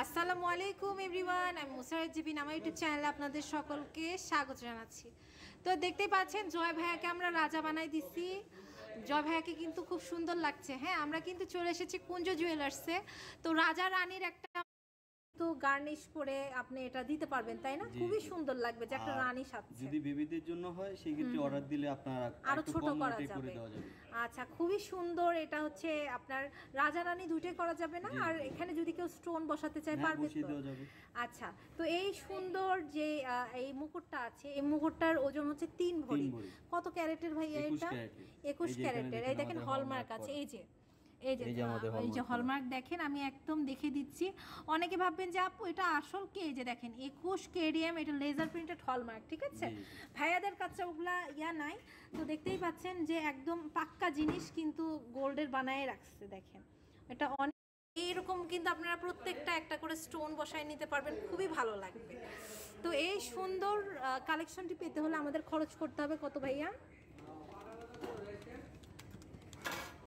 আসসালামু আলাইকুম এভরিওয়ান, আমি মুসারাত জিবিন। আমার ইউটিউব চ্যানেলে আপনাদের সকলকে স্বাগত জানাচ্ছি। তো দেখতেই পাচ্ছেন জয় ভাইয়াকে আমরা রাজা বানাই দিছি। জয় ভাইয়াকে কিন্তু খুব সুন্দর লাগছে। হ্যাঁ, আমরা কিন্তু চলে এসেছি কুঞ্জ জুয়েলার্সে। তো রাজা রানীর একটা তো গার্নিশ করে আপনি এটা দিতে পারবেন, তাই না? জি খুবই জি। সুন্দর লাগবে যে একটা আর রানী সাজছে। যদি বেবিদের জন্য হয় সেই ক্ষেত্রে অর্ডার দিলে আপনার আরো একটু ছোট কম করা রেটে করে যাবে। দেওয়া যাবে। আচ্ছা, খুবই সুন্দর। এটা হচ্ছে আপনার রাজা রানী দুইটাই করা যাবে না? জি আর জি। এখানে যদি কেউ স্টোন বসাতে চায় হ্যাঁ, পারবে বসিয়ে তো? দেওয়া যাবে। আচ্ছা, তো এই সুন্দর যে এই মুকুটটা আছে, এই মুকুটটার ওজন হচ্ছে 3 3 ভরি। ভরি। কত ক্যারেটের ভাইয়া 21 এটা? ক্যারেটের। 21 এই যে এখানে ক্যারেটের। দেখেন এই দেখেন আমাদের হলমার্ক আছে। করা। এই যে এই যে এই যে আমাদের এই যে হলমার্ক করা। হলমার্ক দেখেন, আমি একদম দেখে দিচ্ছি। অনেকে ভাববেন যে আপু এটা আসল কে? এই যে দেখেন 21 কেডিএম, এটা লেজার প্রিন্টেড হলমার্ক, ঠিক আছে? জি। ভাইয়াদের কাছে ওগুলা নাই। তো দেখতেই পাচ্ছেন যে একদম পাক্কা জিনিস কিন্তু গোল্ডের বানায় রাখছে। দেখেন এটা অনেক এইরকম কিন্তু আপনারা প্রত্যেকটা একটা করে স্টোন বসায় নিতে পারবেন, খুবই ভালো লাগবে। তো এই সুন্দর কালেকশনটি পেতে হলে আমাদের খরচ করতে হবে কত ভাইয়া?